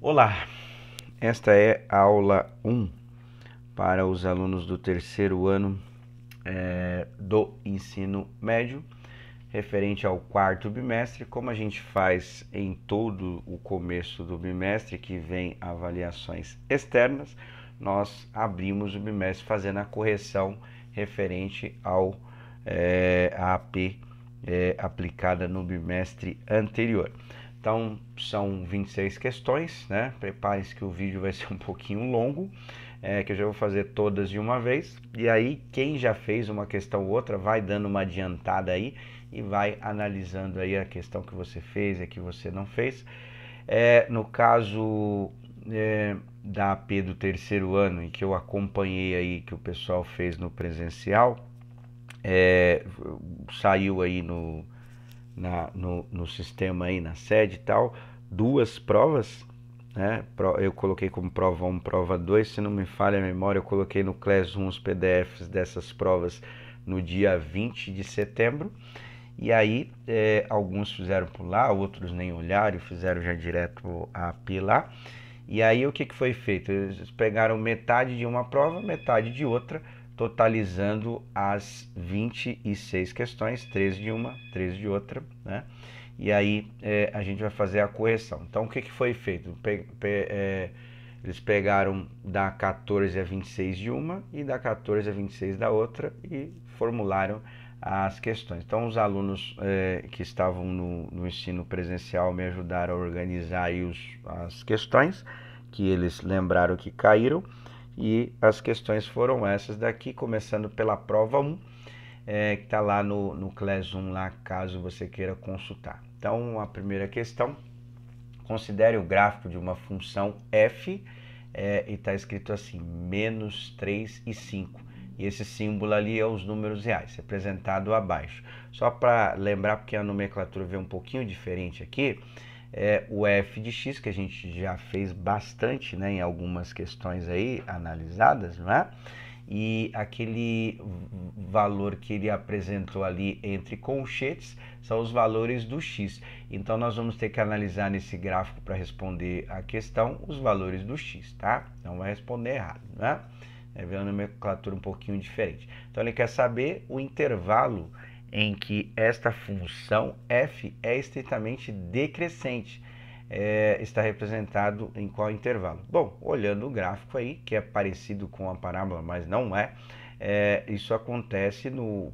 Olá, esta é a aula 1 para os alunos do terceiro ano do ensino médio, referente ao quarto bimestre. Como a gente faz em todo o começo do bimestre, que vem avaliações externas, nós abrimos o bimestre fazendo a correção referente ao AP aplicada no bimestre anterior. Então, são 26 questões, né? Preparem-se que o vídeo vai ser um pouquinho longo, que eu já vou fazer todas de uma vez. E aí, quem já fez uma questão ou outra, vai dando uma adiantada aí e vai analisando aí a questão que você fez e a que você não fez. No caso da AP do terceiro ano, em que eu acompanhei aí, que o pessoal fez no presencial, saiu aí no sistema aí, na sede e tal, duas provas, né? Eu coloquei como prova 1, prova 2, se não me falha a memória, eu coloquei no Classroom os PDFs dessas provas no dia 20 de setembro, e aí alguns fizeram por lá, outros nem olharam, fizeram já direto a AP lá. E aí o que foi feito? Eles pegaram metade de uma prova, metade de outra, totalizando as 26 questões, 13 de uma, 13 de outra, né? E aí a gente vai fazer a correção. Então o que foi feito? Eles pegaram da 14 a 26 de uma e da 14 a 26 da outra e formularam as questões. Então os alunos que estavam no ensino presencial me ajudaram a organizar aí as questões que eles lembraram que caíram, e as questões foram essas daqui, começando pela prova 1, que está lá no Classroom, lá, caso você queira consultar. Então a primeira questão: considere o gráfico de uma função f, e está escrito assim, menos 3 e 5. E esse símbolo ali é os números reais, representado abaixo. Só para lembrar, porque a nomenclatura veio um pouquinho diferente aqui, o f de x, que a gente já fez bastante, né, em algumas questões aí analisadas, não é? E aquele valor que ele apresentou ali entre colchetes são os valores do x. Então nós vamos ter que analisar nesse gráfico para responder a questão os valores do x, tá? Não vai responder errado, né? Vem uma nomenclatura um pouquinho diferente. Então ele quer saber o intervalo em que esta função f é estritamente decrescente. Está representado em qual intervalo? Bom, olhando o gráfico aí, que é parecido com a parábola, mas não é, isso acontece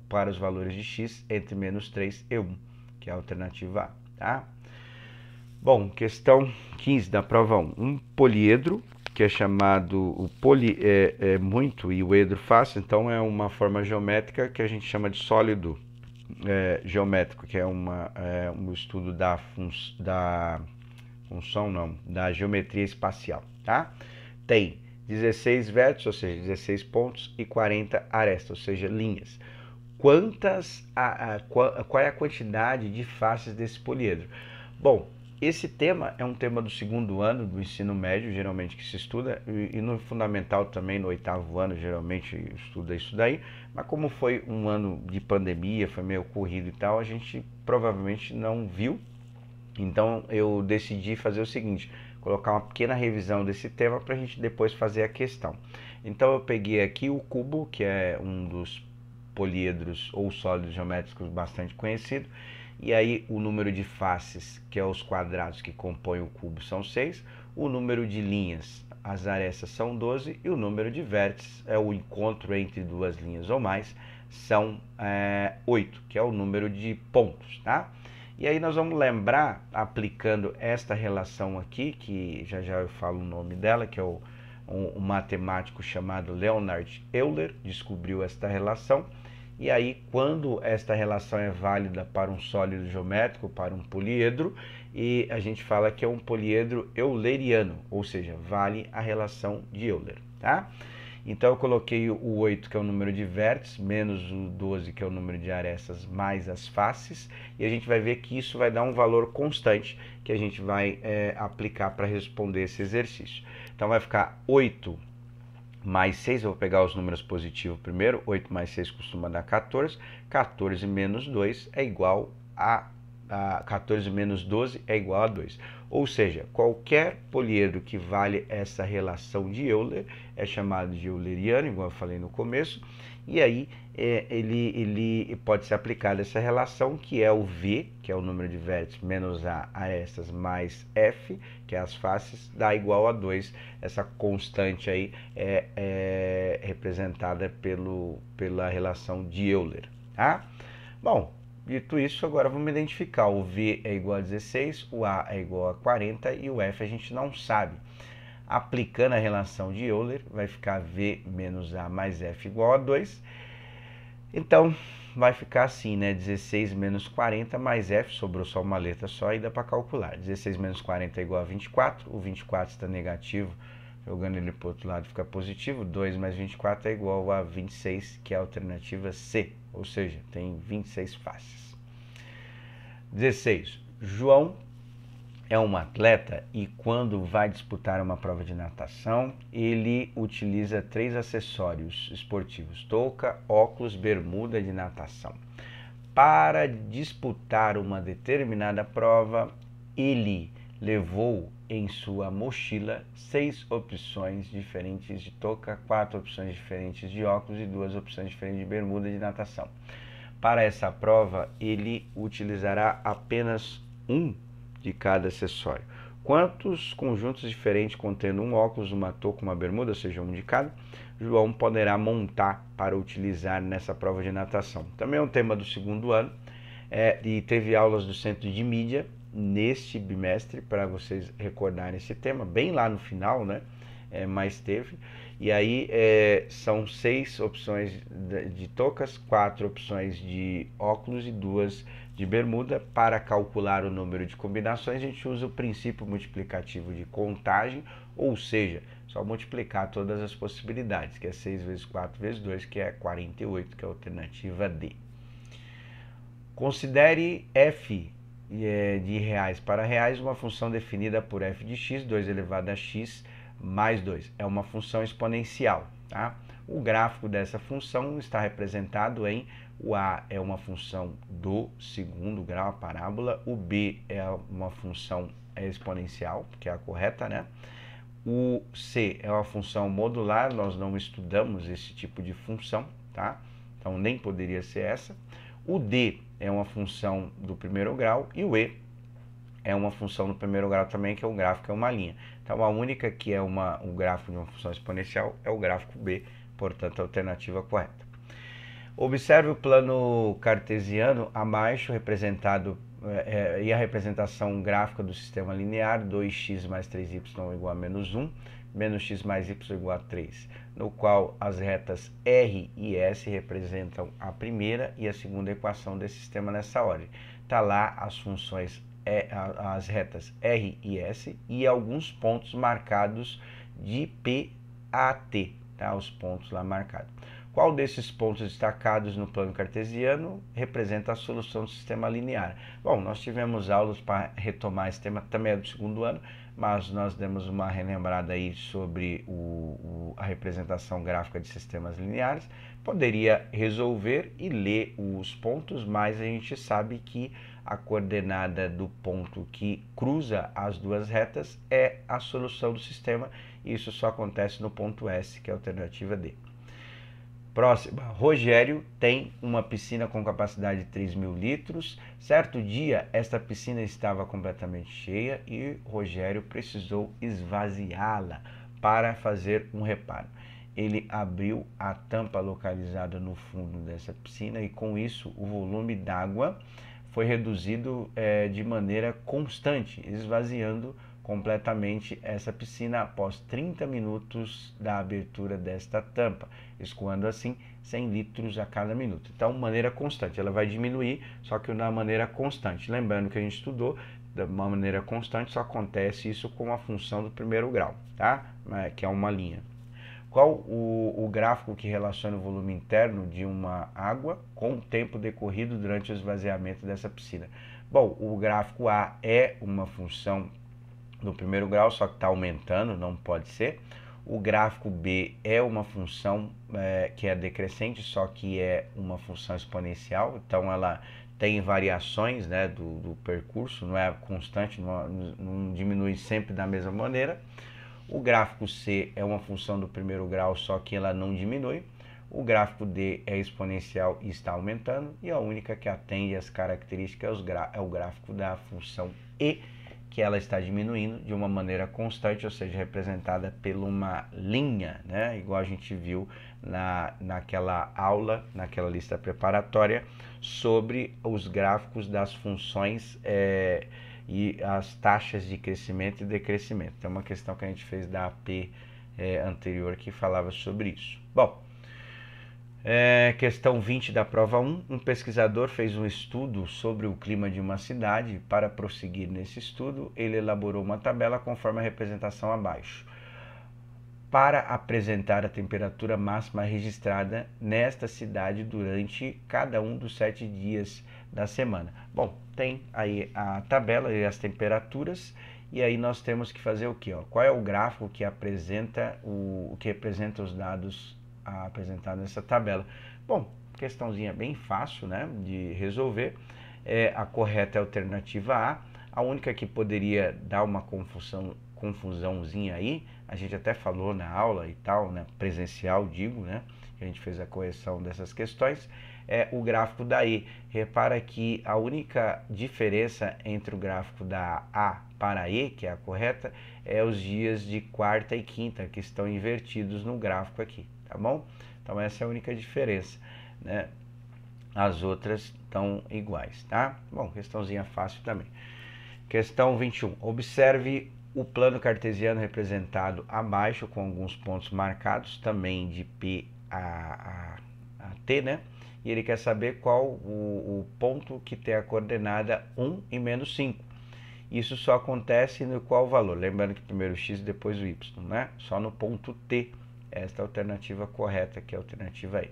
para os valores de x entre menos 3 e 1, que é a alternativa A, tá? Bom, questão 15 da prova 1. Um poliedro, que é chamado, o poli é muito e o edro fácil, então é uma forma geométrica que a gente chama de sólido geométrico, que é um estudo da função, não, da geometria espacial, tá? Tem 16 vértices, ou seja, 16 pontos, e 40 arestas, ou seja, linhas. Qual é a quantidade de faces desse poliedro? Bom, esse tema é um tema do segundo ano do ensino médio, geralmente que se estuda, e no fundamental também, no oitavo ano, geralmente estuda isso daí, mas como foi um ano de pandemia, foi meio corrido e tal, a gente provavelmente não viu. Então eu decidi fazer o seguinte: colocar uma pequena revisão desse tema para a gente depois fazer a questão. Então eu peguei aqui o cubo, que é um dos poliedros ou sólidos geométricos bastante conhecido, e aí o número de faces, que é os quadrados que compõem o cubo, são 6, o número de linhas, as arestas, são 12, e o número de vértices, é o encontro entre duas linhas ou mais, são 8, que é o número de pontos, tá? E aí nós vamos lembrar, aplicando esta relação aqui, que já eu falo o nome dela, que é um matemático chamado Leonhard Euler, descobriu esta relação. E aí, quando esta relação é válida para um sólido geométrico, para um poliedro, e a gente fala que é um poliedro euleriano, ou seja, vale a relação de Euler, tá? Então eu coloquei o 8, que é o número de vértices, menos o 12, que é o número de arestas, mais as faces, e a gente vai ver que isso vai dar um valor constante que a gente vai aplicar para responder esse exercício. Então vai ficar 8 mais 6, eu vou pegar os números positivos primeiro, 8 mais 6 costuma dar 14, 14 menos 2 é igual a a 14 menos 12 é igual a 2. Ou seja, qualquer poliedro que vale essa relação de Euler é chamado de euleriano, igual eu falei no começo, e aí ele pode ser aplicado essa relação, que é o V, que é o número de vértices, menos a arestas, mais F, que é as faces, dá igual a 2. Essa constante aí é representada pela relação de Euler. Tá? Bom, dito isso, agora vamos identificar. O V é igual a 16, o A é igual a 40 e o F a gente não sabe. Aplicando a relação de Euler, vai ficar V menos A mais F igual a 2. Então, vai ficar assim, né? 16 menos 40 mais F, sobrou só uma letra só e dá para calcular. 16 menos 40 é igual a 24, o 24 está negativo, jogando ele para o outro lado fica positivo. 2 mais 24 é igual a 26, que é a alternativa C, ou seja, tem 26 faces. 16. João é um atleta e quando vai disputar uma prova de natação, ele utiliza 3 acessórios esportivos: touca, óculos, bermuda de natação. Para disputar uma determinada prova, ele levou em sua mochila 6 opções diferentes de touca, 4 opções diferentes de óculos e 2 opções diferentes de bermuda de natação. Para essa prova, ele utilizará apenas um de cada acessório. Quantos conjuntos diferentes contendo um óculos, uma touca, uma bermuda, ou seja, um de cada, João poderá montar para utilizar nessa prova de natação? Também é um tema do segundo ano e teve aulas do Centro de Mídia neste bimestre para vocês recordarem esse tema, bem lá no final, né? Mas teve. E aí são 6 opções de toucas, 4 opções de óculos e 2 de bermuda. Para calcular o número de combinações, a gente usa o princípio multiplicativo de contagem, ou seja, só multiplicar todas as possibilidades, que é 6 vezes 4 vezes 2, que é 48, que é a alternativa D. Considere f de reais para reais uma função definida por f de x, 2 elevado a x mais 2. É uma função exponencial. Tá? O gráfico dessa função está representado em: o a é uma função do segundo grau, a parábola; o b é uma função exponencial, que é a correta, né? O c é uma função modular, nós não estudamos esse tipo de função, tá? Então nem poderia ser essa. O d é uma função do primeiro grau e o e é uma função do primeiro grau também, que é o gráfico, é uma linha. Então a única que é o gráfico de uma função exponencial é o gráfico b, portanto a alternativa correta. Observe o plano cartesiano abaixo, representado e a representação gráfica do sistema linear: 2x mais 3y igual a menos 1, menos x mais y igual a 3, no qual as retas R e S representam a primeira e a segunda equação desse sistema nessa ordem. Está lá as funções, as retas R e S e alguns pontos marcados de P a T, tá? Os pontos lá marcados. Qual desses pontos destacados no plano cartesiano representa a solução do sistema linear? Bom, nós tivemos aulas para retomar esse tema, também é do segundo ano, mas nós demos uma relembrada aí sobre a representação gráfica de sistemas lineares. Poderia resolver e ler os pontos, mas a gente sabe que a coordenada do ponto que cruza as duas retas é a solução do sistema, e isso só acontece no ponto S, que é a alternativa D. Próxima. Rogério tem uma piscina com capacidade de 3.000 litros. Certo dia, esta piscina estava completamente cheia e Rogério precisou esvaziá-la para fazer um reparo. Ele abriu a tampa localizada no fundo dessa piscina e com isso o volume d'água foi reduzido de maneira constante, esvaziando completamente essa piscina após 30 minutos da abertura desta tampa, escoando assim 100 litros a cada minuto. Então, maneira constante, ela vai diminuir, só que na maneira constante. Lembrando que a gente estudou, de uma maneira constante só acontece isso com a função do primeiro grau, tá? Que é uma linha. Qual o gráfico que relaciona o volume interno de uma água com o tempo decorrido durante o esvaziamento dessa piscina? Bom, o gráfico A é uma função do primeiro grau, só que está aumentando, não pode ser. O gráfico B é uma função que é decrescente, só que é uma função exponencial, então ela tem variações, né, do percurso, não é constante, não diminui sempre da mesma maneira. O gráfico C é uma função do primeiro grau, só que ela não diminui. O gráfico D é exponencial e está aumentando. E a única que atende às características é o gráfico da função E, que ela está diminuindo de uma maneira constante, ou seja, representada por uma linha, né? Igual a gente viu naquela aula, naquela lista preparatória, sobre os gráficos das funções e as taxas de crescimento e decrescimento. Tem uma questão que a gente fez da AP anterior que falava sobre isso. Bom, questão 20 da prova 1. Um pesquisador fez um estudo sobre o clima de uma cidade. Para prosseguir nesse estudo, ele elaborou uma tabela conforme a representação abaixo, para apresentar a temperatura máxima registrada nesta cidade durante cada um dos 7 dias da semana. Bom, tem aí a tabela e as temperaturas, e aí nós temos que fazer o que? Qual é o gráfico que apresenta o que representa os dados apresentados nessa tabela? Bom, questãozinha bem fácil, né, de resolver. A correta é a alternativa A. A única que poderia dar uma confusãozinha aí, a gente até falou na aula e tal, né, presencial digo, né, que a gente fez a correção dessas questões, é o gráfico da E. Repara que a única diferença entre o gráfico da A para E, que é a correta, é os dias de quarta e quinta, que estão invertidos no gráfico aqui, tá bom? Então essa é a única diferença, né? As outras estão iguais, tá? Bom, questãozinha fácil também. Questão 21. Observe o plano cartesiano representado abaixo com alguns pontos marcados, também de P a T, né? E ele quer saber qual o ponto que tem a coordenada 1 e menos 5. Isso só acontece no qual valor? Lembrando que primeiro o x e depois o y, né? Só no ponto T. Esta é a alternativa correta, que é a alternativa E.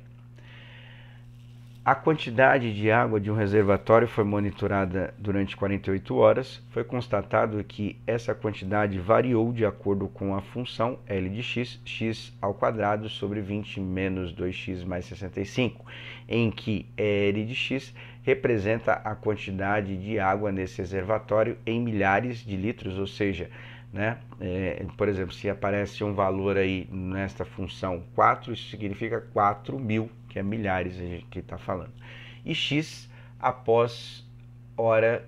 A quantidade de água de um reservatório foi monitorada durante 48 horas. Foi constatado que essa quantidade variou de acordo com a função L de x, x ao quadrado sobre 20 menos 2x mais 65, em que L de x representa a quantidade de água nesse reservatório em milhares de litros, ou seja, né? Por exemplo, se aparece um valor aí nesta função 4, isso significa 4.000, que é milhares a gente está falando. E x após hora,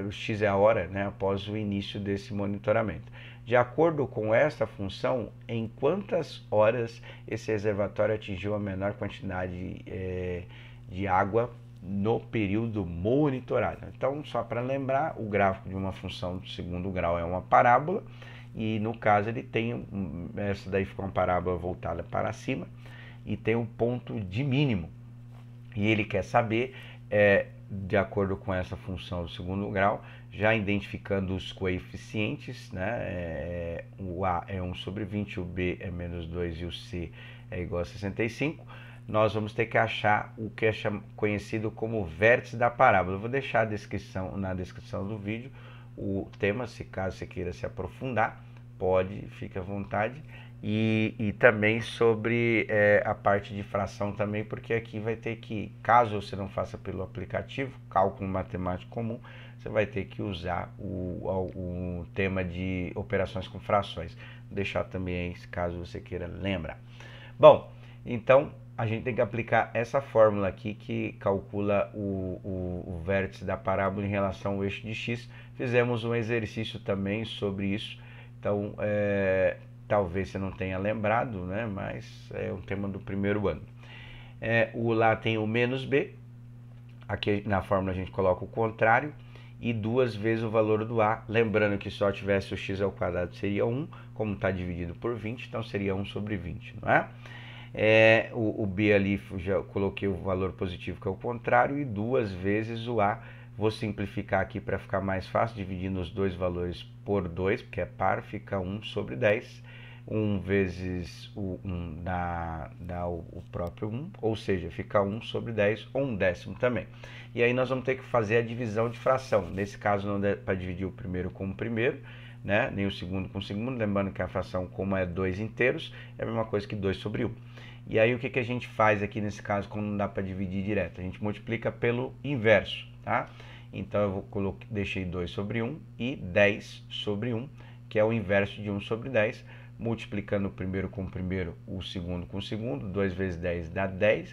o x é a hora, né, após o início desse monitoramento. De acordo com esta função, em quantas horas esse reservatório atingiu a menor quantidade de água no período monitorado. Então, só para lembrar, o gráfico de uma função de segundo grau é uma parábola, e no caso ele tem, essa daí fica uma parábola voltada para cima, e tem um ponto de mínimo. E ele quer saber, de acordo com essa função do segundo grau, já identificando os coeficientes, né? O A é 1 sobre 20, o B é menos 2 e o C é igual a 65. Nós vamos ter que achar o que é conhecido como vértice da parábola. Eu vou deixar na descrição do vídeo o tema, se caso você queira se aprofundar, pode, fique à vontade. E também sobre a parte de fração também, porque aqui vai ter que, caso você não faça pelo aplicativo, cálculo matemático comum, você vai ter que usar o tema de operações com frações. Vou deixar também aí, caso você queira lembrar. Bom, então a gente tem que aplicar essa fórmula aqui que calcula o vértice da parábola em relação ao eixo de x. Fizemos um exercício também sobre isso, então talvez você não tenha lembrado, né? Mas é um tema do primeiro ano. Lá tem o menos b, aqui na fórmula a gente coloca o contrário, e 2 vezes o valor do A, lembrando que se só tivesse o x ao quadrado seria 1, como está dividido por 20, então seria 1 sobre 20, não é? O B ali, já coloquei o valor positivo que é o contrário, e 2 vezes o A. Vou simplificar aqui para ficar mais fácil, dividindo os dois valores por 2, porque é par, fica 1 sobre 10. 1 vezes o 1 dá o próprio 1, ou seja, fica 1 sobre 10, ou 1/10 também. E aí nós vamos ter que fazer a divisão de fração. Nesse caso não dá para dividir o primeiro com o primeiro, né? Nem o segundo com o segundo, lembrando que a fração, como é 2 inteiros, é a mesma coisa que 2 sobre 1. E aí o que a gente faz aqui nesse caso, quando não dá para dividir direto? A gente multiplica pelo inverso, tá? Então eu deixei 2 sobre 1 e 10 sobre 1, que é o inverso de 1 sobre 10, multiplicando o primeiro com o primeiro, o segundo com o segundo, 2 vezes 10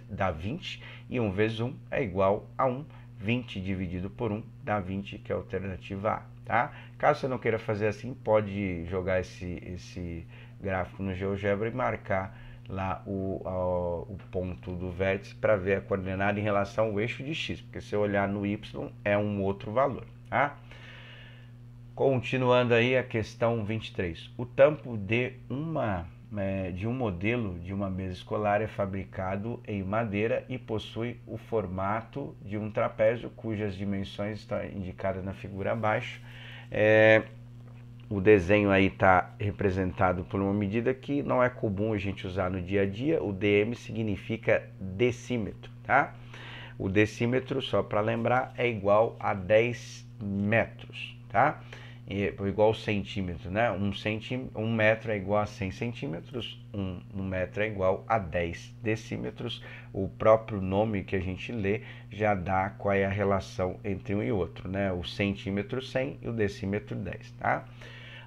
dá 20, e 1 vezes 1 é igual a 1, 20 dividido por 1 dá 20, que é a alternativa A, tá? Caso você não queira fazer assim, pode jogar esse gráfico no GeoGebra e marcar lá o ponto do vértice para ver a coordenada em relação ao eixo de x, porque se eu olhar no y é um outro valor, tá? Continuando aí a questão 23. O tampo de um modelo de uma mesa escolar é fabricado em madeira e possui o formato de um trapézio, cujas dimensões estão indicadas na figura abaixo. O desenho aí está representado por uma medida que não é comum a gente usar no dia a dia. O dm significa decímetro, tá? O decímetro, só para lembrar, é igual a 10 metros, tá? Igual ao centímetro, né? Um metro é igual a 100 centímetros, um metro é igual a 10 decímetros. O próprio nome que a gente lê já dá qual é a relação entre um e outro, né? O centímetro 100 e o decímetro 10, tá?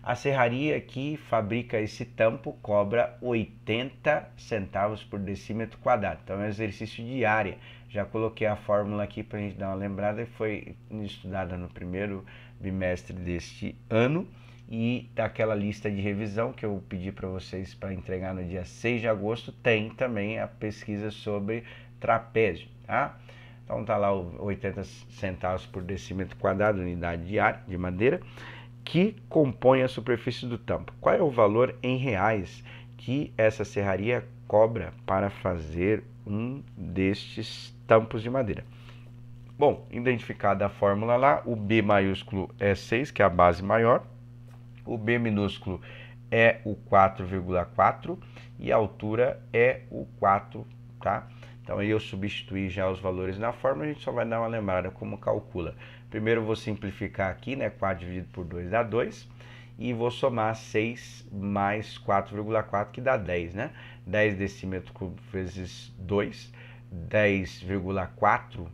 A serraria que fabrica esse tampo cobra 80 centavos por decímetro quadrado. Então é um exercício de área. Já coloquei a fórmula aqui para a gente dar uma lembrada, foi estudada no primeiro bimestre deste ano, e daquela lista de revisão que eu pedi para vocês para entregar no dia 6 de agosto, tem também a pesquisa sobre trapézio, tá? Então tá lá 80 centavos por decímetro quadrado, unidade de área de madeira, que compõe a superfície do tampo. Qual é o valor em reais que essa serraria cobra para fazer um destes tampos de madeira? Bom, identificada a fórmula lá, o B maiúsculo é 6, que é a base maior, o B minúsculo é o 4,4 e a altura é o 4, tá? Então aí eu substituí já os valores na fórmula, a gente só vai dar uma lembrada como calcula. Primeiro eu vou simplificar aqui, né? 4 dividido por 2 dá 2. E vou somar 6 mais 4,4, que dá 10, né? 10 decímetro vezes 2, 10,4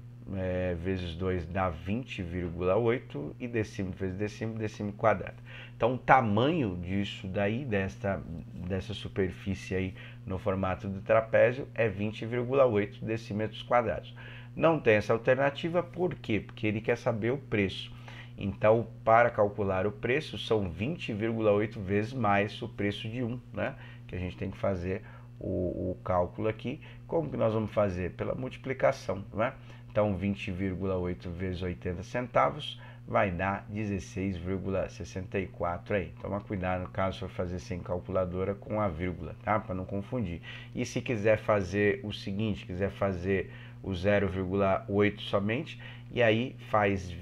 vezes 2 dá 20,8, e decímetro vezes decímetro, decímetro quadrado. Então o tamanho disso daí, dessa superfície aí no formato do trapézio, é 20,8 decímetros quadrados. Não tem essa alternativa, por quê? Porque ele quer saber o preço. Então, para calcular o preço, são 20,8 vezes mais o preço de 1, né? Que a gente tem que fazer o cálculo aqui. Como que nós vamos fazer? Pela multiplicação, né? Então, 20,8 vezes 80 centavos vai dar 16,64 aí. Toma cuidado no caso for fazer sem calculadora com a vírgula, tá? Para não confundir. E se quiser fazer o seguinte, quiser fazer o 0,8 somente, e aí faz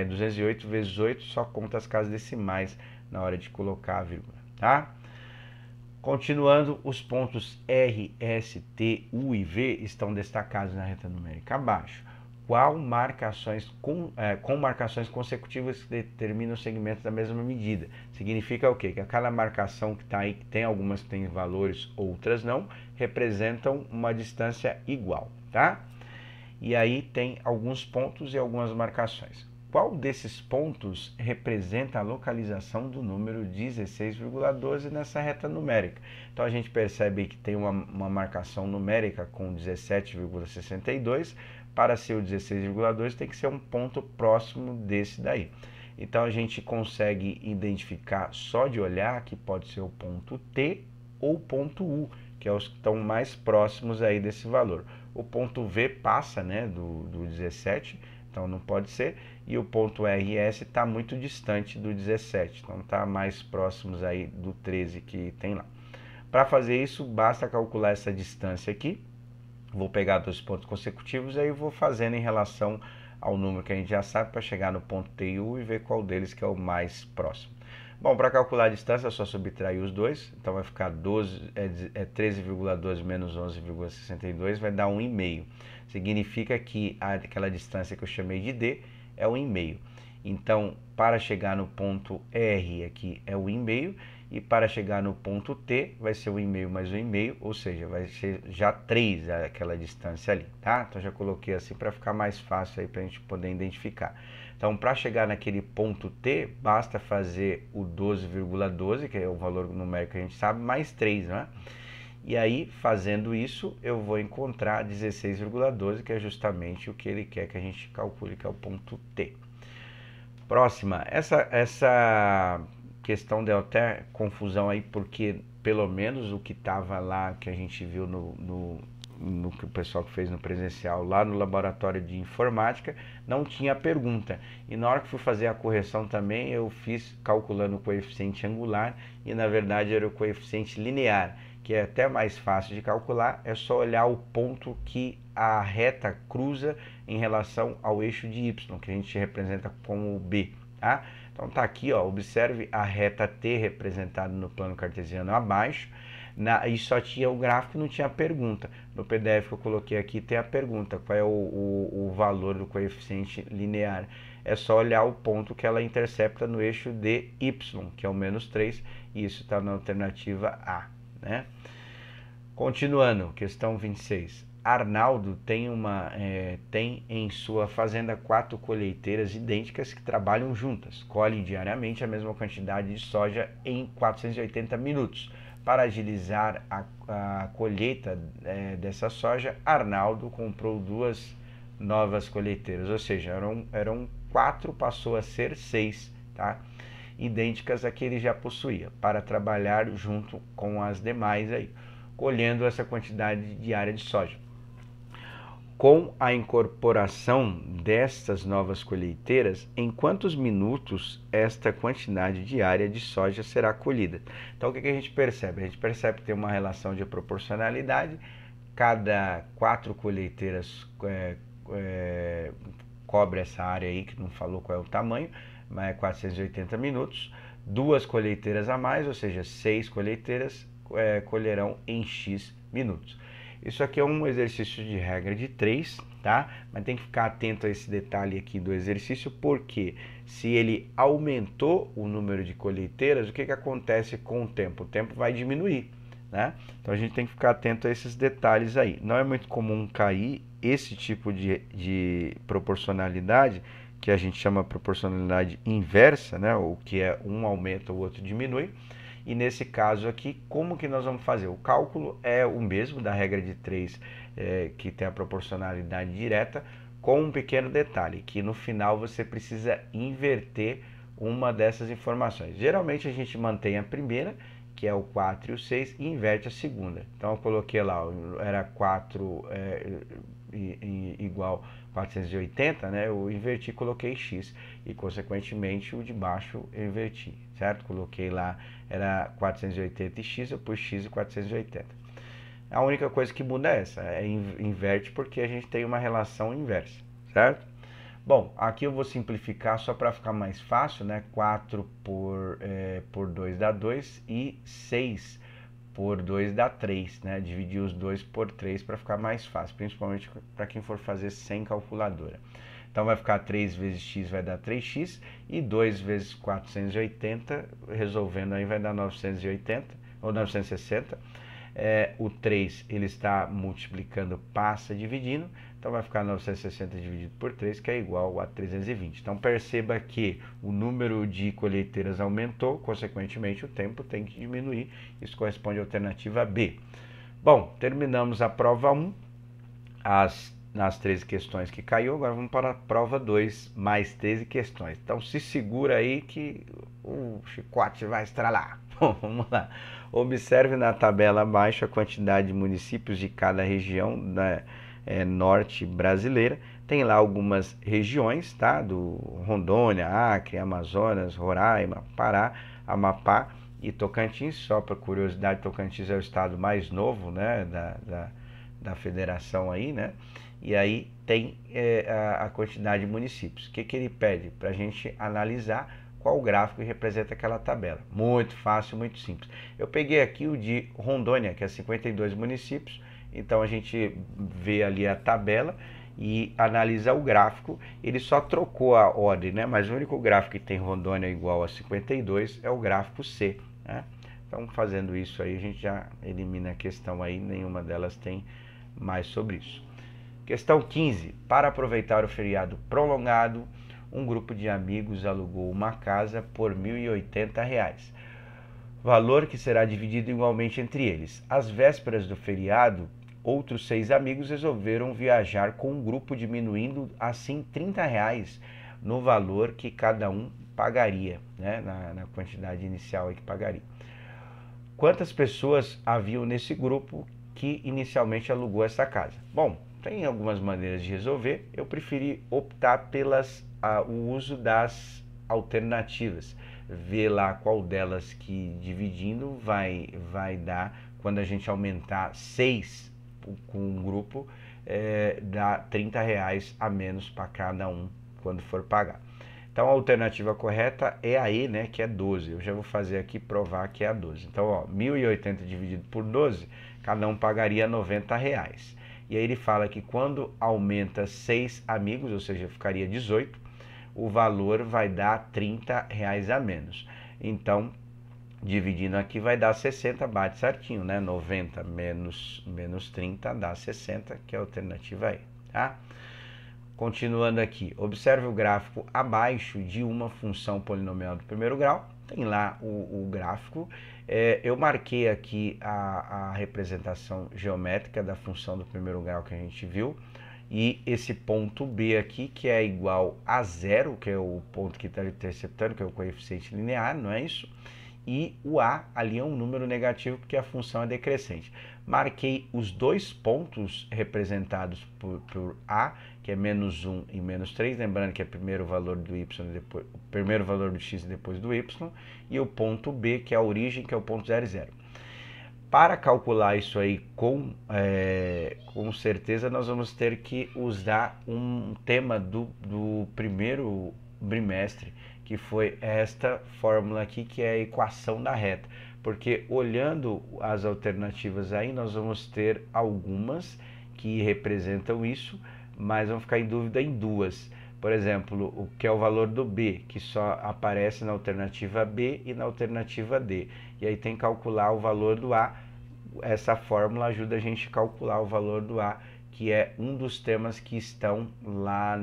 208 vezes 8, só conta as casas decimais na hora de colocar a vírgula, tá? Continuando, os pontos R, S, T, U e V estão destacados na reta numérica abaixo. Qual marcações com marcações consecutivas que determinam o segmento da mesma medida? Significa o quê? Que a cada marcação que está aí, que tem algumas que têm valores, outras não, representam uma distância igual, tá? E aí tem alguns pontos e algumas marcações. Qual desses pontos representa a localização do número 16,12 nessa reta numérica? Então a gente percebe que tem uma marcação numérica com 17,62. Para ser o 16,2 tem que ser um ponto próximo desse daí. Então a gente consegue identificar só de olhar que pode ser o ponto T ou o ponto U, que é os que estão mais próximos aí desse valor. O ponto V passa, né, do 17, então não pode ser, e o ponto RS está muito distante do 17, então está mais próximos aí do 13 que tem lá. Para fazer isso, basta calcular essa distância aqui. Vou pegar 2 pontos consecutivos e aí vou fazendo em relação ao número que a gente já sabe para chegar no ponto T e U e ver qual deles que é o mais próximo. Bom, para calcular a distância é só subtrair os dois, então vai ficar 13,12 menos 11,62, vai dar 1,5. Significa que aquela distância que eu chamei de D é 1,5. Então, para chegar no ponto R aqui é o 1,5, e para chegar no ponto T vai ser o 1,5 mais o 1,5, ou seja, vai ser já 3 aquela distância ali, tá? Então já coloquei assim para ficar mais fácil aí para a gente poder identificar. Então, para chegar naquele ponto T, basta fazer o 12,12, que é o valor numérico que a gente sabe, mais 3, né? E aí, fazendo isso, eu vou encontrar 16,12, que é justamente o que ele quer que a gente calcule, que é o ponto T. Próxima, essa questão deu até confusão aí, porque pelo menos o que estava lá, que a gente viu no que o pessoal que fez no presencial, lá no laboratório de informática, não tinha pergunta. E na hora que fui fazer a correção também, eu fiz calculando o coeficiente angular, e na verdade era o coeficiente linear, que é até mais fácil de calcular, é só olhar o ponto que a reta cruza em relação ao eixo de y, que a gente representa como B, tá? Então tá aqui, ó, observe a reta T representada no plano cartesiano abaixo, e só tinha o gráfico e não tinha a pergunta. No PDF que eu coloquei aqui tem a pergunta, qual é o valor do coeficiente linear. É só olhar o ponto que ela intercepta no eixo de y, que é o menos 3, e isso está na alternativa A, né? Continuando, questão 26. Arnaldo tem em sua fazenda 4 colheiteiras idênticas que trabalham juntas. Colhem diariamente a mesma quantidade de soja em 480 minutos. Para agilizar a colheita dessa soja, Arnaldo comprou 2 novas colheiteiras, ou seja, eram 4, passou a ser 6, tá? Idênticas a que ele já possuía, para trabalhar junto com as demais aí, colhendo essa quantidade diária de soja. Com a incorporação destas novas colheiteiras, em quantos minutos esta quantidade diária de soja será colhida? Então, o que a gente percebe? A gente percebe que tem uma relação de proporcionalidade. Cada 4 colheiteiras cobre essa área aí, que não falou qual é o tamanho, mas é 480 minutos. 2 colheiteiras a mais, ou seja, 6 colheiteiras colherão em X minutos. Isso aqui é um exercício de regra de 3, tá? Mas tem que ficar atento a esse detalhe aqui do exercício, porque se ele aumentou o número de colheiteiras, o que acontece com o tempo? O tempo vai diminuir, né? Então a gente tem que ficar atento a esses detalhes aí. Não é muito comum cair esse tipo de proporcionalidade, que a gente chama proporcionalidade inversa, né? O que é um aumenta, o outro diminui. E nesse caso aqui, como que nós vamos fazer? O cálculo é o mesmo da regra de 3, que tem a proporcionalidade direta, com um pequeno detalhe, que no final você precisa inverter uma dessas informações. Geralmente a gente mantém a primeira, que é o 4 e o 6, e inverte a segunda. Então eu coloquei lá, era 4 igual 480, né? Eu inverti, coloquei x, e consequentemente o de baixo eu inverti, certo? Coloquei lá, era 480 e x, eu pus x e 480. A única coisa que muda é essa, inverte, porque a gente tem uma relação inversa, certo? Bom, aqui eu vou simplificar só para ficar mais fácil, né? 4 por 2 dá 2 e 6 por 2 dá 3, né? Dividir os 2 por 3 para ficar mais fácil, principalmente para quem for fazer sem calculadora. Então vai ficar 3 vezes x vai dar 3x, e 2 vezes 480, resolvendo aí vai dar 980 ou 960. O 3 ele está multiplicando, passa dividindo, então vai ficar 960 dividido por 3, que é igual a 320. Então perceba que o número de colheiteiras aumentou, consequentemente o tempo tem que diminuir. Isso corresponde à alternativa B. Bom, terminamos a prova 1, nas 13 questões que caiu. Agora vamos para a prova 2, mais 13 questões. Então se segura aí que o chicote vai estralar. Bom, vamos lá. Observe na tabela abaixo a quantidade de municípios de cada região norte brasileira. Tem lá algumas regiões, tá? Do Rondônia, Acre, Amazonas, Roraima, Pará, Amapá e Tocantins. Só para curiosidade, Tocantins é o estado mais novo, né? Da federação aí, né? E aí tem a quantidade de municípios. O que ele pede? Para a gente analisar qual o gráfico que representa aquela tabela. Muito fácil, muito simples. Eu peguei aqui o de Rondônia, que é 52 municípios. Então a gente vê ali a tabela e analisa o gráfico. Ele só trocou a ordem, né? Mas o único gráfico que tem Rondônia igual a 52 é o gráfico C, né? Então, fazendo isso aí, a gente já elimina a questão aí, nenhuma delas tem mais sobre isso. Questão 15. Para aproveitar o feriado prolongado, um grupo de amigos alugou uma casa por R$ 1.080, valor que será dividido igualmente entre eles. Às vésperas do feriado, outros 6 amigos resolveram viajar com o grupo, diminuindo assim R$ 30 no valor que cada um pagaria, né? na quantidade inicial que pagaria. Quantas pessoas haviam nesse grupo que inicialmente alugou essa casa? Bom, tem algumas maneiras de resolver. Eu preferi optar o uso das alternativas. Ver lá qual delas que dividindo vai dar, quando a gente aumentar 6 com um grupo, dá R$ 30 a menos para cada um quando for pagar. Então a alternativa correta é a E, né, que é 12. Eu já vou fazer aqui provar que é a 12. Então, ó, 1.080 dividido por 12, cada um pagaria R$ 90. E aí ele fala que quando aumenta 6 amigos, ou seja, ficaria 18, o valor vai dar R$ 30 a menos. Então, dividindo aqui vai dar 60, bate certinho, né? 90 menos 30 dá 60, que é a alternativa E, tá? Continuando aqui, observe o gráfico abaixo de uma função polinomial do primeiro grau. Tem lá o gráfico. Eu marquei aqui a representação geométrica da função do primeiro grau que a gente viu. E esse ponto B aqui, que é igual a 0, que é o ponto que está interceptando, que é o coeficiente linear, não é isso? E o A ali é um número negativo porque a função é decrescente. Marquei os 2 pontos representados por A, que é menos 1 e menos 3, lembrando que é primeiro o valor do y, depois, o primeiro valor do x e depois do y, e o ponto B, que é a origem, que é o ponto 0, 0. Para calcular isso aí com certeza, nós vamos ter que usar um tema do primeiro bimestre, que foi esta fórmula aqui, que é a equação da reta. Porque olhando as alternativas aí, nós vamos ter algumas que representam isso, mas vamos ficar em dúvida em duas. Por exemplo, o que é o valor do B, que só aparece na alternativa B e na alternativa D. E aí tem que calcular o valor do A. Essa fórmula ajuda a gente a calcular o valor do A, que é um dos temas que estão lá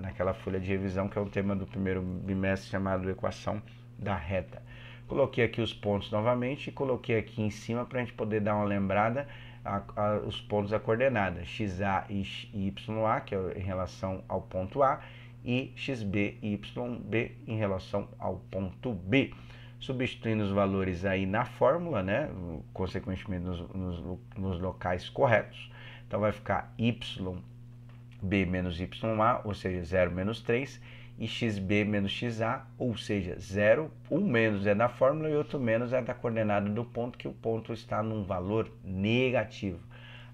naquela folha de revisão, que é um tema do primeiro bimestre chamado Equação da Reta. Coloquei aqui os pontos novamente e coloquei aqui em cima para a gente poder dar uma lembrada os pontos da coordenada, XA e YA, que é em relação ao ponto A, e XB e YB em relação ao ponto B. Substituindo os valores aí na fórmula, né, consequentemente nos locais corretos. Então vai ficar YB menos YA, ou seja, 0 menos 3, e XB menos XA, ou seja, 0, um menos é da fórmula e outro menos é da coordenada do ponto, que o ponto está num valor negativo.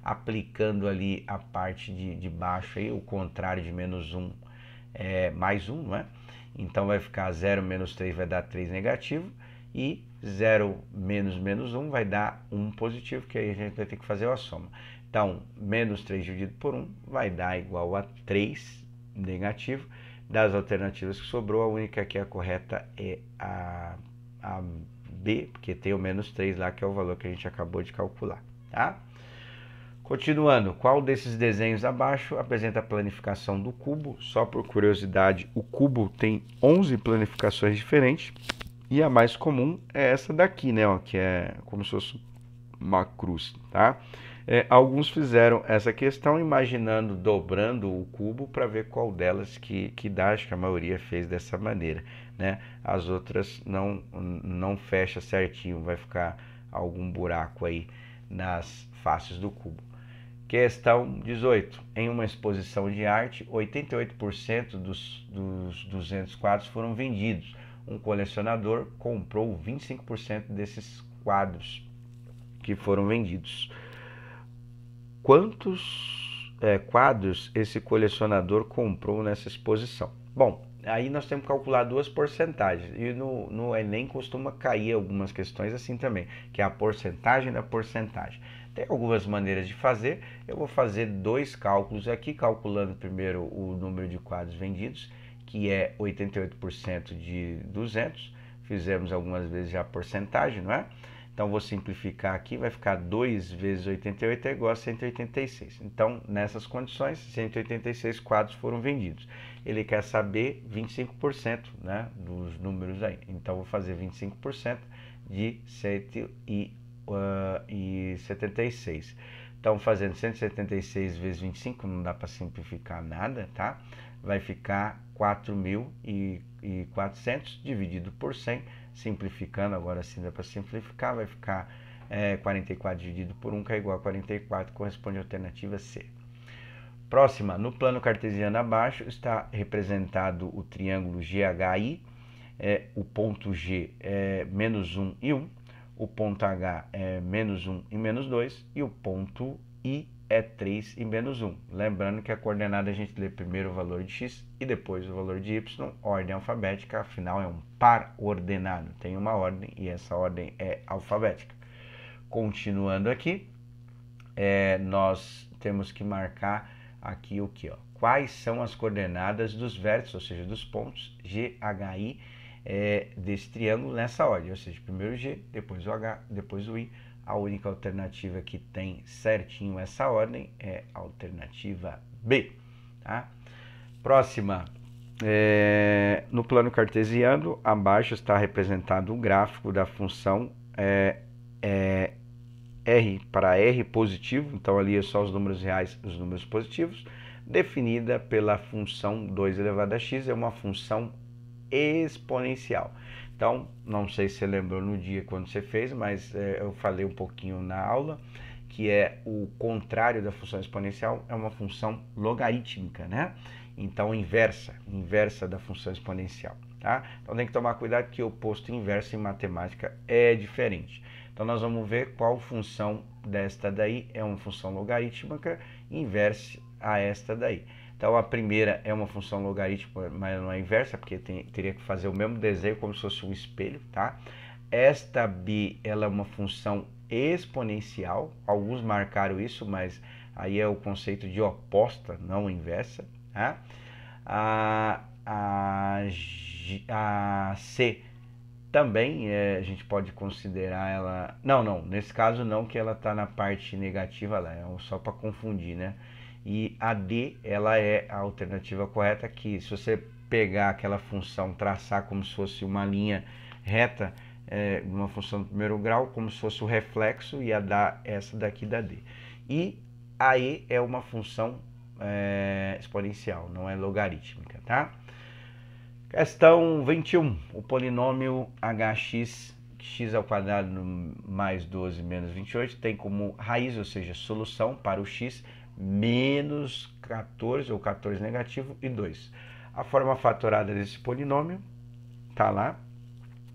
Aplicando ali a parte de baixo, aí, o contrário de menos 1 é mais 1, não é? Então vai ficar 0 menos 3 vai dar 3 negativo, e 0 menos menos 1 vai dar 1 positivo, que aí a gente vai ter que fazer a soma. Então, menos 3 dividido por 1 vai dar igual a 3 negativo. Das alternativas que sobrou, a única que é a correta é a B, porque tem o menos 3 lá, que é o valor que a gente acabou de calcular, tá? Continuando, qual desses desenhos abaixo apresenta a planificação do cubo? Só por curiosidade, o cubo tem 11 planificações diferentes e a mais comum é essa daqui, né? Ó, que é como se fosse uma cruz, tá? Alguns fizeram essa questão imaginando dobrando o cubo para ver qual delas que dá. Acho que a maioria fez dessa maneira, né? As outras não fecha certinho, vai ficar algum buraco aí nas faces do cubo. Questão 18. Em uma exposição de arte, 88% dos 200 quadros foram vendidos. Um colecionador comprou 25% desses quadros que foram vendidos. Quantos quadros esse colecionador comprou nessa exposição? Bom, aí nós temos que calcular duas porcentagens. E no Enem costuma cair algumas questões assim também, que é a porcentagem da porcentagem. Tem algumas maneiras de fazer. Eu vou fazer dois cálculos aqui, calculando primeiro o número de quadros vendidos, que é 88% de 200. Fizemos algumas vezes já a porcentagem, não é? Então, vou simplificar aqui, vai ficar 2 vezes 88 é igual a 186. Então, nessas condições, 186 quadros foram vendidos. Ele quer saber 25%, né, dos números aí. Então, vou fazer 25% de 176. Então, fazendo 176 vezes 25, não dá para simplificar nada, tá? Vai ficar 4.400 dividido por 100. Simplificando, agora sim dá para simplificar, vai ficar 44 dividido por 1, que é igual a 44, corresponde à alternativa C. Próxima, no plano cartesiano abaixo está representado o triângulo GHI, o ponto G é menos 1 e 1, o ponto H é menos 1 e menos 2, e o ponto I é 3 e menos 1. Lembrando que a coordenada a gente lê primeiro o valor de x e depois o valor de y, ordem alfabética, afinal é um par ordenado, tem uma ordem e essa ordem é alfabética. Continuando aqui, nós temos que marcar aqui o que? Quais são as coordenadas dos vértices, ou seja, dos pontos G, H, I desse triângulo nessa ordem, ou seja, primeiro o G, depois o H, depois o I. A única alternativa que tem certinho essa ordem é a alternativa B. Tá? Próxima, no plano cartesiano, abaixo está representado o gráfico da função R para R positivo, então ali é só os números reais e os números positivos, definida pela função 2 elevado a x, é uma função exponencial. Então, não sei se você lembrou no dia quando você fez, mas eu falei um pouquinho na aula, que é o contrário da função exponencial, é uma função logarítmica, né? Então, inversa da função exponencial, tá? Então, tem que tomar cuidado que o oposto inverso em matemática é diferente. Então, nós vamos ver qual função desta daí é uma função logarítmica inversa a esta daí. Então, a primeira é uma função logarítmica, mas não é inversa, porque teria que fazer o mesmo desenho como se fosse um espelho, tá? Esta B, ela é uma função exponencial. Alguns marcaram isso, mas aí é o conceito de oposta, não inversa, tá? A C também, a gente pode considerar ela... Não, nesse caso não, que ela está na parte negativa lá, é só para confundir, né? E a D, ela é a alternativa correta, que se você pegar aquela função, traçar como se fosse uma linha reta, uma função do primeiro grau, como se fosse o reflexo, ia dar essa daqui da D. E a E é uma função exponencial, não é logarítmica, tá? Questão 21. O polinômio hx, x ao quadrado mais 12 menos 28, tem como raiz, ou seja, solução para o x, menos 14, ou 14 negativo, e 2. A forma fatorada desse polinômio tá lá.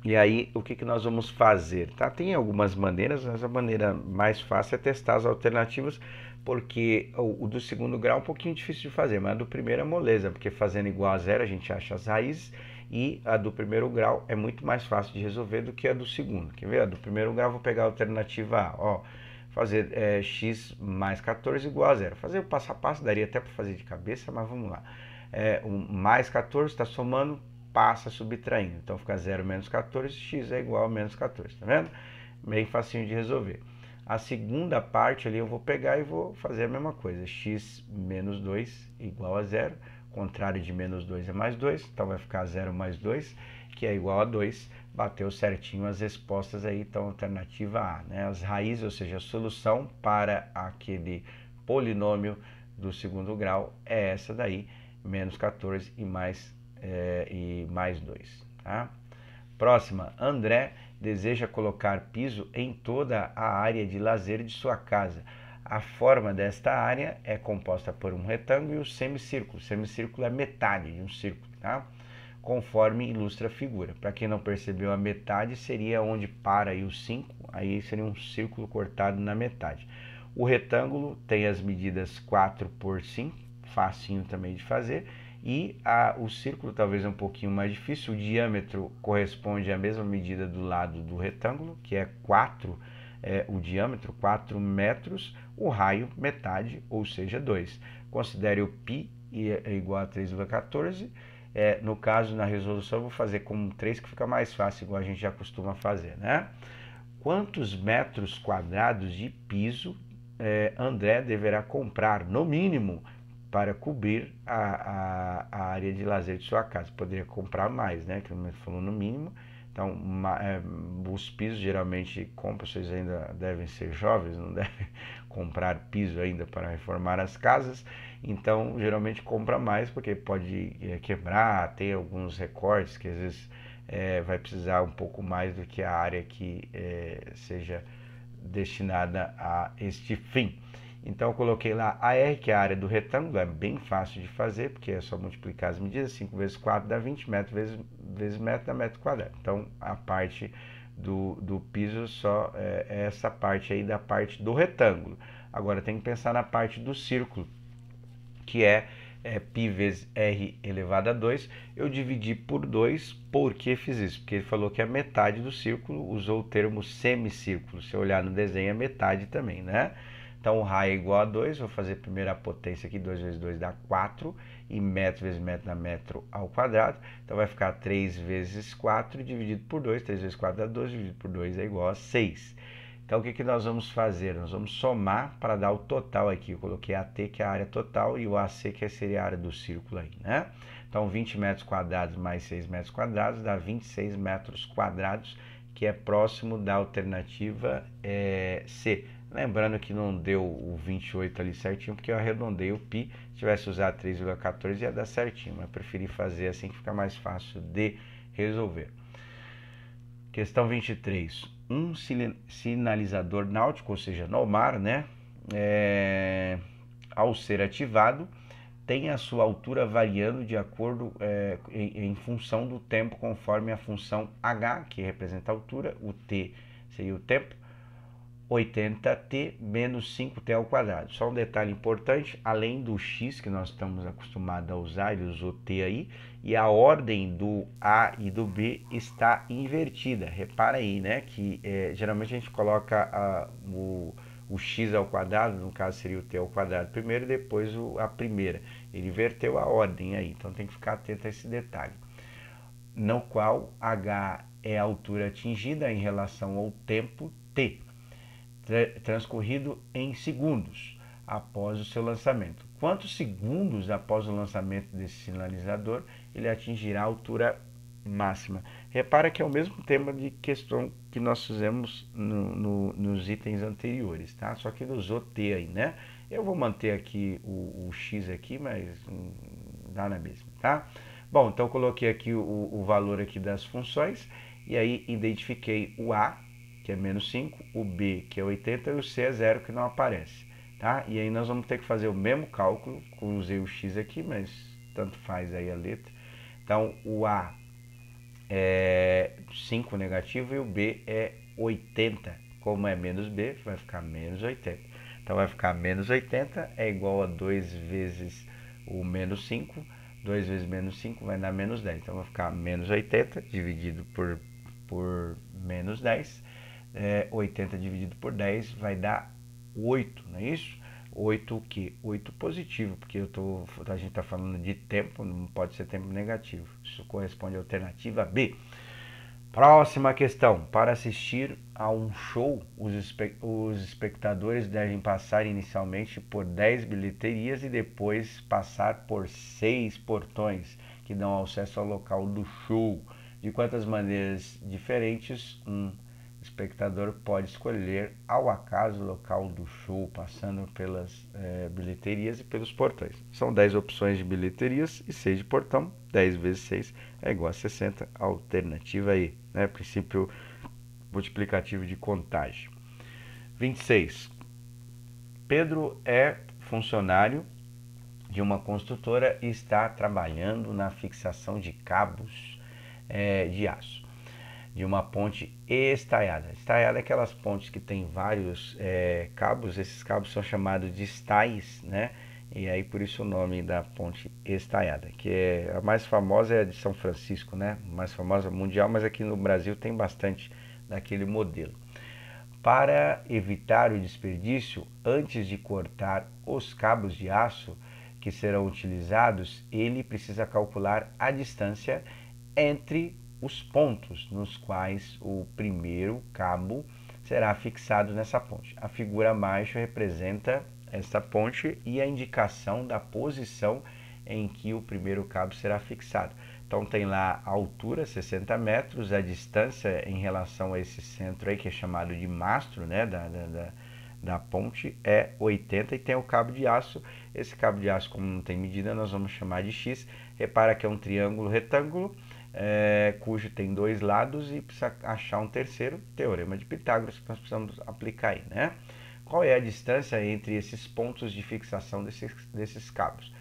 E aí, o que nós vamos fazer? Tá? Tem algumas maneiras, mas a maneira mais fácil é testar as alternativas, porque o do segundo grau é um pouquinho difícil de fazer, mas a do primeiro é moleza, porque fazendo igual a zero a gente acha as raízes, e a do primeiro grau é muito mais fácil de resolver do que a do segundo. Quer ver? A do primeiro grau, vou pegar a alternativa A, ó. Fazer x mais 14 igual a zero. Fazer o passo a passo, daria até para fazer de cabeça, mas vamos lá. O mais 14 está somando, passa subtraindo. Então fica 0 menos 14, x é igual a menos 14, tá vendo? Bem facinho de resolver. A segunda parte ali eu vou pegar e vou fazer a mesma coisa. X menos 2 igual a zero. Contrário de menos 2 é mais 2, então vai ficar 0 mais 2, que é igual a 2. Bateu certinho as respostas aí, então alternativa A, né? As raízes, ou seja, a solução para aquele polinômio do segundo grau é essa daí, menos 14 e mais 2, tá? Próxima, André deseja colocar piso em toda a área de lazer de sua casa. A forma desta área é composta por um retângulo e um semicírculo. O semicírculo é metade de um círculo, tá? Conforme ilustra a figura. Para quem não percebeu, a metade seria onde para aí o 5, aí seria um círculo cortado na metade. O retângulo tem as medidas 4 por 5, facinho também de fazer, e o círculo talvez é um pouquinho mais difícil. O diâmetro corresponde à mesma medida do lado do retângulo, que é 4 o diâmetro 4 metros, o raio metade, ou seja, 2. Considere o π igual a 3,14. No caso, na resolução, eu vou fazer com 3, que fica mais fácil, igual a gente já costuma fazer, né? Quantos metros quadrados de piso André deverá comprar, no mínimo, para cobrir a área de lazer de sua casa? Poderia comprar mais, né? Que eu falou no mínimo. Então, os pisos geralmente compram, vocês ainda devem ser jovens, não devem comprar piso ainda para reformar as casas. Então, geralmente compra mais, porque pode quebrar, tem alguns recortes que às vezes vai precisar um pouco mais do que a área que seja destinada a este fim. Então eu coloquei lá AR, que é a área do retângulo, é bem fácil de fazer, porque é só multiplicar as medidas, 5 vezes 4 dá 20, metro vezes metro dá metro quadrado. Então a parte do piso só é essa parte aí da parte do retângulo. Agora tem que pensar na parte do círculo, que é π vezes r elevado a 2, eu dividi por 2, por que fiz isso? Porque ele falou que a metade do círculo, usou o termo semicírculo, se eu olhar no desenho é metade também, né? Então o raio é igual a 2, vou fazer primeiro a potência aqui, 2 vezes 2 dá 4, e metro vezes metro dá metro ao quadrado, então vai ficar 3 vezes 4 dividido por 2, 3 vezes 4 dá 12, dividido por 2 é igual a 6. Então, o que nós vamos fazer? Nós vamos somar para dar o total aqui. Eu coloquei AT, que é a área total, e o AC, que seria a área do círculo aí, né? Então, 20 metros quadrados mais 6 metros quadrados dá 26 metros quadrados, que é próximo da alternativa C. Lembrando que não deu o 28 ali certinho, porque eu arredondei o π. Se tivesse usado 3,14 ia dar certinho, mas preferi fazer assim que fica mais fácil de resolver. Questão 23. Um sinalizador náutico, ou seja, no mar, né? Ao ser ativado, tem a sua altura variando de acordo em função do tempo, conforme a função h, que representa a altura, o t seria o tempo, 80t menos 5t ao quadrado. Só um detalhe importante, além do x que nós estamos acostumados a usar, ele usou t aí, e a ordem do a e do b está invertida. Repara aí, né, que geralmente a gente coloca o x ao quadrado, no caso seria o t ao quadrado primeiro e depois a primeira. Ele inverteu a ordem aí, então tem que ficar atento a esse detalhe. No qual h é a altura atingida em relação ao tempo t, transcorrido em segundos após o seu lançamento. Quantos segundos após o lançamento desse sinalizador ele atingirá a altura máxima? Repara que é o mesmo tema de questão que nós fizemos nos itens anteriores, tá? Só que ele usou t aí, né? Eu vou manter aqui o x aqui, mas dá na mesma, tá? Bom, então eu coloquei aqui o valor aqui das funções e aí identifiquei o a, que é menos 5, o b, que é 80, e o c é 0, que não aparece, tá? E aí nós vamos ter que fazer o mesmo cálculo, usei o x aqui, mas tanto faz aí a letra. Então, o a é 5 negativo e o b é 80. Como é menos b, vai ficar menos 80. Então, vai ficar menos 80 é igual a 2 vezes o menos 5. 2 vezes menos 5 vai dar menos 10. Então, vai ficar menos 80 dividido por menos 10. 80 dividido por 10 vai dar 8, não é isso? 8 o quê? 8 positivo, porque a gente está falando de tempo, não pode ser tempo negativo. Isso corresponde à alternativa B. Próxima questão. Para assistir a um show, os espectadores devem passar inicialmente por 10 bilheterias e depois passar por 6 portões que dão acesso ao local do show. De quantas maneiras diferentes espectador pode escolher ao acaso o local do show, passando pelas bilheterias e pelos portões. São 10 opções de bilheterias e 6 de portão. 10 vezes 6 é igual a 60, alternativa aí, né? Princípio multiplicativo de contagem. 26. Pedro é funcionário de uma construtora e está trabalhando na fixação de cabos de aço de uma ponte estaiada. Estaiada é aquelas pontes que tem vários cabos, esses cabos são chamados de estais, né? E aí por isso o nome da ponte estaiada, que a mais famosa é a de São Francisco, né? Mais famosa mundial, mas aqui no Brasil tem bastante daquele modelo. Para evitar o desperdício, antes de cortar os cabos de aço que serão utilizados, ele precisa calcular a distância entre os pontos nos quais o primeiro cabo será fixado nessa ponte. A figura abaixo representa essa ponte e a indicação da posição em que o primeiro cabo será fixado. Então tem lá a altura, 60 metros, a distância em relação a esse centro aí, que é chamado de mastro, né, da ponte, é 80, e tem o cabo de aço. Esse cabo de aço, como não tem medida, nós vamos chamar de X. Repara que é um triângulo retângulo, cujo tem dois lados e precisa achar um terceiro, teorema de Pitágoras, que nós precisamos aplicar aí, né? Qual é a distância entre esses pontos de fixação desses cabos?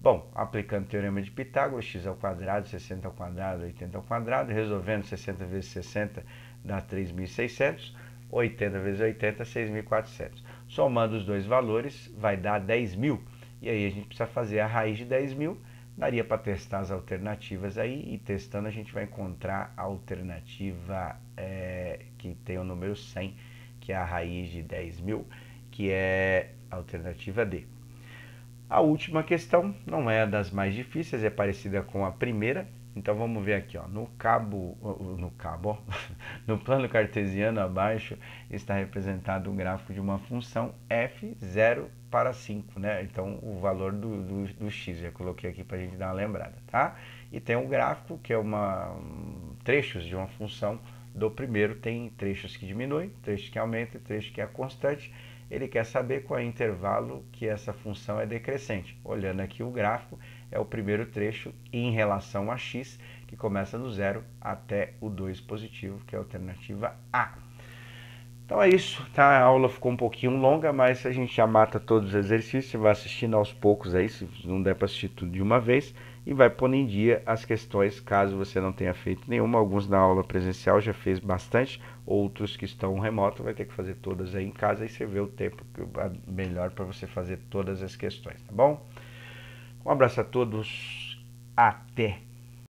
Bom, aplicando o teorema de Pitágoras, x ao quadrado, 60 ao quadrado, 80 ao quadrado, resolvendo 60 vezes 60 dá 3.600, 80 vezes 80, 6.400. Somando os dois valores, vai dar 10.000. E aí a gente precisa fazer a raiz de 10.000. Daria para testar as alternativas aí, e testando a gente vai encontrar a alternativa que tem o número 100, que é a raiz de 10.000, que é a alternativa D. A última questão não é das mais difíceis, é parecida com a primeira. Então vamos ver aqui, ó, no plano cartesiano abaixo está representado um gráfico de uma função f 0 para 5, né? Então o valor do x, já coloquei aqui para a gente dar uma lembrada, tá? E tem um gráfico que é trechos de uma função do primeiro, tem trechos que diminuem, trechos que aumentam, trechos que é constante. Ele quer saber qual é o intervalo que essa função é decrescente. Olhando aqui o gráfico, é o primeiro trecho em relação a x, que começa no 0 até o 2 positivo, que é a alternativa A. Então é isso, tá? A aula ficou um pouquinho longa, mas a gente já mata todos os exercícios, vai assistindo aos poucos aí, se não der para assistir tudo de uma vez, e vai pondo em dia as questões, caso você não tenha feito nenhuma. Alguns na aula presencial já fez bastante, outros que estão remoto vai ter que fazer todas aí em casa, e você vê o tempo melhor para você fazer todas as questões, tá bom? Um abraço a todos, até!